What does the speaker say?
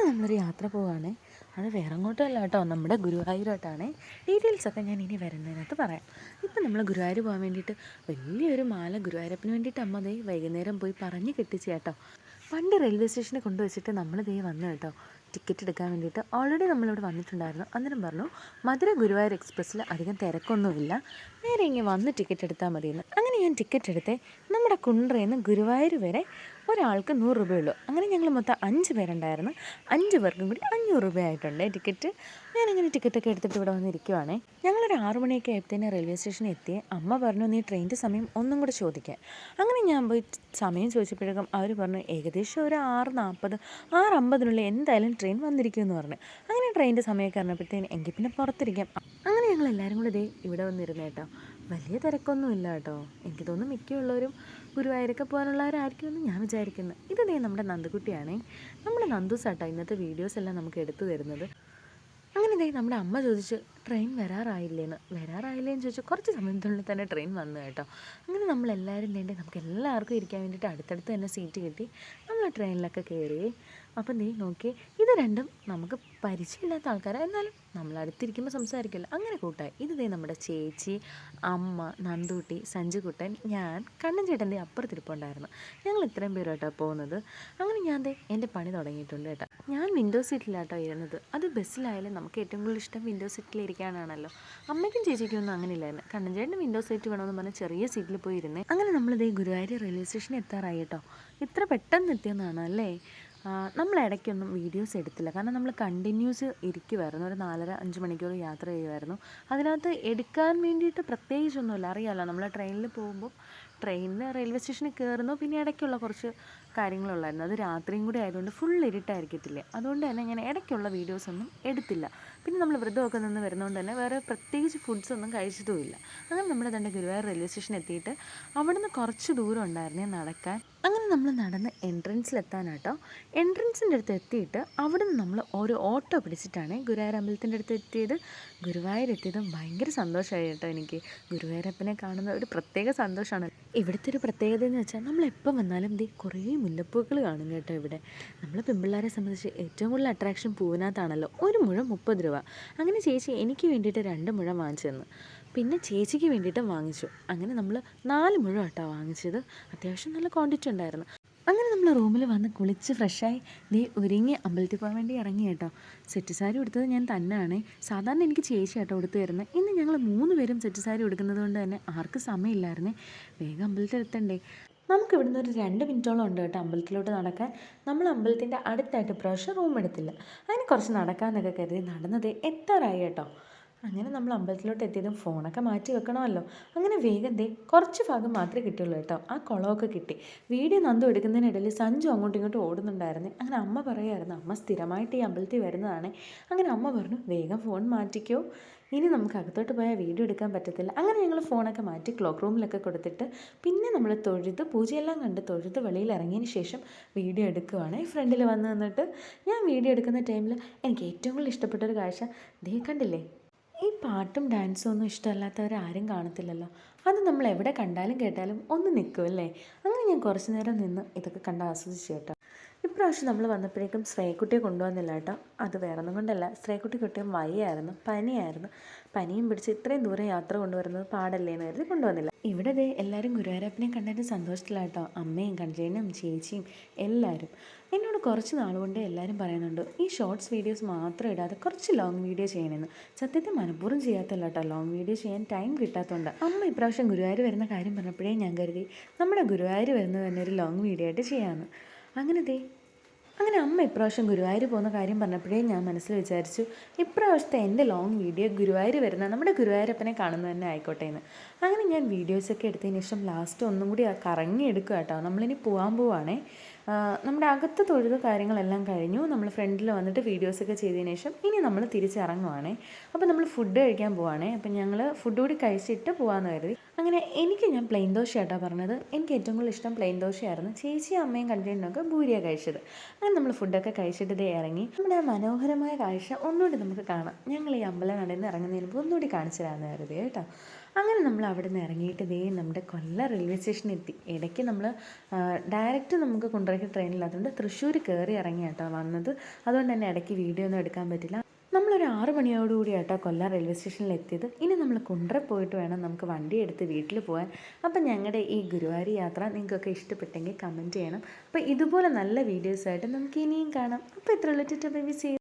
നമ്മളൊരു യാത്ര പോവുകയാണേ. അത് വേറെ അങ്ങോട്ടും അല്ല കേട്ടോ, നമ്മുടെ ഗുരുവായൂരോട്ടാണ്. ഡീറ്റെയിൽസൊക്കെ ഞാൻ ഇനി വരുന്നതിനകത്ത് പറയാം. ഇപ്പം നമ്മൾ ഗുരുവായൂർ പോകാൻ വേണ്ടിയിട്ട് വലിയൊരു മാല ഗുരുവായൂരപ്പന് വേണ്ടിയിട്ട് അമ്മ ദേ വൈകുന്നേരം പോയി പറഞ്ഞ് കെട്ടിച്ച് കേട്ടോ. പണ്ട് റെയിൽവേ സ്റ്റേഷനിൽ കൊണ്ടുവച്ചിട്ട് നമ്മൾ ദേ വന്നു കേട്ടോ ടിക്കറ്റ് എടുക്കാൻ വേണ്ടിയിട്ട്. ഓൾറെഡി നമ്മളിവിടെ വന്നിട്ടുണ്ടായിരുന്നു. അന്നേരം പറഞ്ഞു മധുര ഗുരുവായൂർ എക്സ്പ്രസ്സിൽ അധികം തിരക്കൊന്നുമില്ല, നേരെ ഇങ്ങനെ വന്ന് ടിക്കറ്റ് എടുത്താൽ മതിയെന്ന്. അങ്ങനെ ഞാൻ ടിക്കറ്റ് എടുത്തേ. നമ്മുടെ കുണ്ട്രയിൽ നിന്ന് ഗുരുവായൂർ വരെ ഒരാൾക്ക് 100 രൂപയുള്ളൂ. അങ്ങനെ ഞങ്ങൾ മൊത്തം 5 പേരുണ്ടായിരുന്നു. 5 പേർക്കും കൂടി 500 രൂപയായിട്ടുണ്ട് ടിക്കറ്റ്. ഞാനങ്ങനെ ടിക്കറ്റൊക്കെ എടുത്തിട്ട് ഇവിടെ വന്നിരിക്കുവാണേ. ഞങ്ങളൊരു 6 മണിയൊക്കെ ആയപ്പോഴത്തേന് റെയിൽവേ സ്റ്റേഷനിൽ എത്തി. അമ്മ പറഞ്ഞു നീ ട്രെയിനിൻ്റെ സമയം ഒന്നും കൂടെ ചോദിക്കാൻ. അങ്ങനെ ഞാൻ പോയി സമയം ചോദിച്ചപ്പോഴേക്കും അവർ പറഞ്ഞു ഏകദേശം ഒരു 6:40 6:50 എന്തായാലും ട്രെയിൻ വന്നിരിക്കുമെന്ന് പറഞ്ഞു. അങ്ങനെ ട്രെയിനിൻ്റെ സമയമൊക്കെ അറിഞ്ഞപ്പോഴത്തേന് എങ്കിൽ പിന്നെ പുറത്തിരിക്കാം. അങ്ങനെ ഞങ്ങൾ എല്ലാവരും കൂടെ ദേ ഇവിടെ വന്നിരുന്നു കേട്ടോ. വലിയ തിരക്കൊന്നുമില്ല കേട്ടോ. എനിക്ക് തോന്നുന്നു മിക്കുള്ളവരും ഗുരുവായൂരൊക്കെ പോകാനുള്ളവരായിരിക്കുമെന്ന് ഞാൻ വിചാരിക്കുന്നത്. ഇത് ദേ നമ്മുടെ നന്ദുകുട്ടിയാണേ. നമ്മുടെ നന്ദൂസാട്ടോ ഇന്നത്തെ വീഡിയോസ് എല്ലാം നമുക്ക് എടുത്തു തരുന്നത്. അങ്ങനെ ദേ നമ്മുടെ അമ്മ ചോദിച്ചു ട്രെയിൻ വരാറായില്ലേന്ന് ചോദിച്ചു. കുറച്ച് സമയത്തിനുള്ളിൽ തന്നെ ട്രെയിൻ വന്നു കേട്ടോ. അങ്ങനെ നമ്മളെല്ലാവരും വേണ്ടി നമുക്ക് എല്ലാവർക്കും ഇരിക്കാൻ വേണ്ടിയിട്ട് അടുത്തടുത്ത് തന്നെ സീറ്റ് കിട്ടി. നമ്മൾ ട്രെയിനിലൊക്കെ കയറി. അപ്പം നീ നോക്കി, ഇത് രണ്ടും നമുക്ക് പരിചയമില്ലാത്ത ആൾക്കാരാണ്, എന്നാലും നമ്മൾ അടുത്തിരിക്കുമ്പോൾ സംസാരിക്കില്ല, അങ്ങനെ കൂട്ടായി. ഇത് ദേ നമ്മുടെ ചേച്ചി, അമ്മ, നന്ദൂട്ടി, സഞ്ജുകുട്ടൻ, ഞാൻ, കണ്ണൻ ചേട്ടൻ ദേ അപ്പുറത്തിരിപ്പുണ്ടായിരുന്നു. ഞങ്ങൾ ഇത്രയും പേര് കേട്ടോ പോകുന്നത്. അങ്ങനെ ഞാൻ ദേ എൻ്റെ പണി തുടങ്ങിയിട്ടുണ്ട് കേട്ടോ. ഞാൻ വിൻഡോ സീറ്റിലാട്ടോ ഇരുന്നത്. അത് ബസ്സിലായാലും നമുക്ക് ഏറ്റവും കൂടുതൽ ഇഷ്ടം വിൻഡോ സീറ്റിൽ ഇരിക്കാനാണല്ലോ. അമ്മയ്ക്കും ചേച്ചിക്കും ഒന്നും അങ്ങനെ ഇല്ലായിരുന്നു. കണ്ണൻ ചേട്ടന് വിൻഡോ സീറ്റ് വേണമെന്ന് പറഞ്ഞാൽ ചെറിയ സീറ്റിൽ പോയി ഇരുന്നേ. അങ്ങനെ നമ്മളിതേ ഗുരുവായൂർ റെയിൽവേ സ്റ്റേഷനിൽ എത്താറായി കേട്ടോ. ഇത്ര പെട്ടെന്ന് എത്തിയെന്നാണ് അല്ലേ. നമ്മൾ ഇടയ്ക്കൊന്നും വീഡിയോസ് എടുത്തില്ല, കാരണം നമ്മൾ കണ്ടിന്യൂസ് ഇരിക്കുമായിരുന്നു. ഒരു 4:30-5 മണിക്കൂർ യാത്ര ചെയ്യുമായിരുന്നു. അതിനകത്ത് എടുക്കാൻ വേണ്ടിയിട്ട് പ്രത്യേകിച്ചൊന്നുമില്ല. അറിയാമല്ലോ നമ്മൾ ട്രെയിനിൽ പോകുമ്പോൾ ട്രെയിനിൽ റെയിൽവേ സ്റ്റേഷനിൽ കയറുന്നു, പിന്നെ ഇടയ്ക്കുള്ള കുറച്ച് കാര്യങ്ങളുള്ളായിരുന്നു. അത് രാത്രിയും കൂടി ആയതുകൊണ്ട് ഫുൾ ഇരുട്ടായിരിക്കത്തില്ലേ, അതുകൊണ്ട് തന്നെ ഞാൻ ഇടയ്ക്കുള്ള വീഡിയോസൊന്നും എടുത്തില്ല. പിന്നെ നമ്മൾ വ്രതമൊക്കെ നിന്ന് വരുന്നതുകൊണ്ട് തന്നെ വേറെ പ്രത്യേകിച്ച് ഫുഡ്സൊന്നും കഴിച്ചതുമില്ല. അങ്ങനെ നമ്മുടെ തന്നെ ഗുരുവായൂർ റെയിൽവേ സ്റ്റേഷനിൽ എത്തിയിട്ട് അവിടുന്ന് കുറച്ച് ദൂരം ഉണ്ടായിരുന്നേ നടക്കാൻ. അങ്ങനെ നമ്മൾ നടന്ന് എൻട്രൻസിലെത്താനാട്ടോ. എൻട്രൻസിൻ്റെ അടുത്ത് എത്തിയിട്ട് അവിടുന്ന് നമ്മൾ ഒരു ഓട്ടോ പിടിച്ചിട്ടാണ് ഗുരുവായൂർ അമ്പലത്തിൻ്റെ അടുത്ത് എത്തിയത്. ഗുരുവായൂർ എത്തിയതും ഭയങ്കര സന്തോഷമായി കേട്ടോ. എനിക്ക് ഗുരുവായൂരപ്പനെ കാണുന്ന ഒരു പ്രത്യേക സന്തോഷമാണ്. ഇവിടുത്തെ ഒരു പ്രത്യേകത എന്ന് വെച്ചാൽ നമ്മളെപ്പോൾ വന്നാലും കുറേ മുല്ലപ്പൂക്കൾ കാണും കേട്ടോ ഇവിടെ. നമ്മൾ പെൺപിള്ളേരെ സംബന്ധിച്ച് ഏറ്റവും കൂടുതൽ അട്രാക്ഷൻ പൂവിനകത്താണല്ലോ. ഒരു മുഴം 30 രൂപ. അങ്ങനെ ചേച്ചി എനിക്ക് വേണ്ടിയിട്ട് 2 മുഴം വാങ്ങിച്ചു തന്നു, പിന്നെ ചേച്ചിക്ക് വേണ്ടിയിട്ടും വാങ്ങിച്ചു. അങ്ങനെ നമ്മൾ 4 മുഴം കേട്ടോ വാങ്ങിച്ചത്. അത്യാവശ്യം നല്ല ക്വാണ്ടിറ്റി ഉണ്ടായിരുന്നു. അങ്ങനെ നമ്മൾ റൂമിൽ വന്ന് കുളിച്ച് ഫ്രഷായി ഒരുങ്ങി അമ്പലത്തിൽ പോകാൻ വേണ്ടി ഇറങ്ങി കേട്ടോ. സെറ്റ് സാരി ഉടുത്തത് ഞാൻ തന്നെയാണ്. സാധാരണ എനിക്ക് ചേച്ചി കേട്ടോ ഉടുത്ത് തരുന്നത്. ഇന്ന് ഞങ്ങൾ 3 പേരും സെറ്റ് സാരി ഉടുക്കുന്നത് കൊണ്ട് തന്നെ ആർക്കും സമയമില്ലായിരുന്നേ. വേഗം അമ്പലത്തിൽ എത്തണ്ടേ. നമുക്ക് ഇവിടുന്ന് ഒരു 2 മിനിറ്റോളം ഉണ്ട് കേട്ടോ അമ്പലത്തിലോട്ട് നടക്കാൻ. നമ്മൾ അമ്പലത്തിൻ്റെ അടുത്തായിട്ട് പ്രാവശ്യം റൂം എടുത്തില്ല, അതിന് കുറച്ച് നടക്കാമെന്നൊക്കെ കരുതി നടന്നത് എത്താറായി കേട്ടോ. അങ്ങനെ നമ്മൾ അമ്പലത്തിലോട്ട് എത്തിയതും ഫോണൊക്കെ മാറ്റി വെക്കണമല്ലോ. അങ്ങനെ വേഗം കുറച്ച് ഭാഗം മാത്രമേ കിട്ടുള്ളൂ കേട്ടോ. ആ കുളമൊക്കെ കിട്ടി. വീഡിയോ നന്ദു എടുക്കുന്നതിനിടയിൽ സഞ്ജു അങ്ങോട്ടും ഇങ്ങോട്ടും ഓടുന്നുണ്ടായിരുന്നു. അങ്ങനെ അമ്മ പറയുമായിരുന്നു, അമ്മ സ്ഥിരമായിട്ട് ഈ അമ്പലത്തിൽ വരുന്നതാണ്. അങ്ങനെ അമ്മ പറഞ്ഞു വേഗം ഫോൺ മാറ്റിക്കോ, ഇനി നമുക്ക് അകത്തോട്ട് പോയാൽ വീഡിയോ എടുക്കാൻ പറ്റത്തില്ല. അങ്ങനെ ഞങ്ങൾ ഫോണൊക്കെ മാറ്റി ക്ലോക്ക് റൂമിലൊക്കെ കൊടുത്തിട്ട് പിന്നെ നമ്മൾ തൊഴുത് പൂജയെല്ലാം കണ്ട് തൊഴുത് വെളിയിൽ ഇറങ്ങിയതിന് ശേഷം വീഡിയോ എടുക്കുവാണ്. ഫ്രണ്ടിൽ വന്ന് നിന്നിട്ട് ഞാൻ വീഡിയോ എടുക്കുന്ന ടൈമിൽ എനിക്ക് ഏറ്റവും കൂടുതൽ ഇഷ്ടപ്പെട്ടൊരു കാഴ്ച കണ്ടില്ലേ. ഈ പാട്ടും ഡാൻസും ഒന്നും ഇഷ്ടമല്ലാത്തവർ ആരും കാണത്തില്ലല്ലോ. അത് നമ്മൾ എവിടെ കണ്ടാലും കേട്ടാലും ഒന്ന് നിൽക്കുമല്ലേ. അങ്ങനെ ഞാൻ കുറച്ച് നേരം നിന്ന് ഇതൊക്കെ കണ്ട് ആസ്വദിച്ചു കേട്ടോ. ഇപ്രാവശ്യം നമ്മൾ വന്നപ്പോഴേക്കും ശ്രേയക്കുട്ടിയെ കൊണ്ടുവന്നില്ല കേട്ടോ. അത് വേറൊന്നും കൊണ്ടല്ല, ശ്രേയക്കുട്ടിയും വയ്യായിരുന്നു, പനിയായിരുന്നു. പനിയും പിടിച്ച് ഇത്രയും ദൂരം യാത്ര കൊണ്ടുവരുന്നത് പാടല്ലേ എന്ന് കരുതി കൊണ്ടുവന്നില്ല. ഇവിടെ എല്ലാവരും ഗുരുവായൂരപ്പനെ കണ്ടതിൻ്റെ സന്തോഷത്തിലാട്ടോ. അമ്മയും കണ്ടേനും ചേച്ചിയും എല്ലാവരും. എന്നോട് കുറച്ച് നാളുകൊണ്ട് എല്ലാവരും പറയുന്നുണ്ട് ഈ ഷോർട്സ് വീഡിയോസ് മാത്രം ഇടാതെ കുറച്ച് ലോങ് വീഡിയോ ചെയ്യണമെന്ന്. സത്യത്തിൽ മനഃപൂർവ്വം ചെയ്യാത്തല്ല കേട്ടോ, ലോങ് വീഡിയോ ചെയ്യാൻ ടൈം കിട്ടാത്തതുകൊണ്ട്. അമ്മ ഇപ്രാവശ്യം ഗുരുവായൂർ വരുന്ന കാര്യം പറഞ്ഞപ്പോഴേ ഞാൻ കരുതി നമ്മുടെ ഗുരുവായൂർ വരുന്നത് തന്നെ ഒരു ലോങ് വീഡിയോ ആയിട്ട് ചെയ്യാമെന്ന്. അങ്ങനെ അമ്മ ഇപ്രാവശ്യം ഗുരുവായൂർ പോകുന്ന കാര്യം പറഞ്ഞപ്പോഴേ ഞാൻ മനസ്സിൽ വിചാരിച്ചു ഇപ്രാവശ്യത്തെ എൻ്റെ ലോങ് വീഡിയോ ഗുരുവായൂർ വരുന്ന നമ്മുടെ ഗുരുവായൂരപ്പനെ കാണുന്നത് തന്നെ ആയിക്കോട്ടെ എന്ന്. അങ്ങനെ ഞാൻ വീഡിയോസൊക്കെ എടുത്തതിന് ശേഷം ലാസ്റ്റ് ഒന്നും കൂടി കറങ്ങി എടുക്കുക കേട്ടോ. നമ്മളിനി പോകാൻ പോവുകയാണേ. നമ്മുടെ അകത്ത് തൊഴുത കാര്യങ്ങളെല്ലാം കഴിഞ്ഞു. നമ്മൾ ഫ്രണ്ടിൽ വന്നിട്ട് വീഡിയോസൊക്കെ ചെയ്തതിന് ശേഷം ഇനി നമ്മൾ തിരിച്ചിറങ്ങുവാണേ. അപ്പോൾ നമ്മൾ ഫുഡ് കഴിക്കാൻ പോവുകയാണേ. അപ്പം ഞങ്ങൾ ഫുഡ് കൂടി കഴിച്ചിട്ട് പോകാമെന്ന് കരുതി. അങ്ങനെ ഞാൻ പ്ലെയിൻ ദോശയാട്ടോ പറഞ്ഞത്. എനിക്ക് ഏറ്റവും കൂടുതൽ ഇഷ്ടം പ്ലെയിൻ ദോശയായിരുന്നു. ചേച്ചിയും അമ്മയും കണ്ടിട്ടുണ്ടൊക്കെ ഭൂരിയാണ് കഴിച്ചത്. അങ്ങനെ നമ്മൾ ഫുഡൊക്കെ കഴിച്ചിട്ട് ഇറങ്ങി. നമ്മുടെ മനോഹരമായ കാഴ്ച ഒന്നുകൂടി നമുക്ക് കാണാം. ഞങ്ങൾ ഈ അമ്പലം കടയിൽ നിന്ന് ഇറങ്ങുന്നതിന് മുമ്പ് ഒന്നുകൂടി കാണിച്ചു തരാമെന്ന് കരുതി കേട്ടോ. അങ്ങനെ നമ്മൾ അവിടെ നിന്ന് ഇറങ്ങിയിട്ട് ദേ നമ്മുടെ കൊല്ലം റെയിൽവേ സ്റ്റേഷനിൽ എത്തി. ഇടയ്ക്ക് നമ്മൾ ഡയറക്റ്റ് നമുക്ക് കുണ്ടറയ്ക്ക് ട്രെയിനില്ലാത്തതുകൊണ്ട് തൃശ്ശൂർ കയറി ഇറങ്ങി കേട്ടോ വന്നത്. അതുകൊണ്ട് തന്നെ ഇടയ്ക്ക് വീഡിയോ ഒന്നും എടുക്കാൻ പറ്റില്ല. നമ്മളൊരു 6 മണിയോടുകൂടി കേട്ടോ കൊല്ലം റെയിൽവേ സ്റ്റേഷനിൽ എത്തിയത്. ഇനി നമ്മൾ കുണ്ടറ പോയിട്ട് വേണം നമുക്ക് വണ്ടി എടുത്ത് വീട്ടിൽ പോകാൻ. അപ്പം ഞങ്ങളുടെ ഈ ഗുരുവായൂർ യാത്ര നിങ്ങൾക്കൊക്കെ ഇഷ്ടപ്പെട്ടെങ്കിൽ കമൻറ്റ് ചെയ്യണം. അപ്പോൾ ഇതുപോലെ നല്ല വീഡിയോസായിട്ട് നമുക്ക് ഇനിയും കാണാം. അപ്പോൾ ഇത്രയുള്ള ബൈ ബൈ.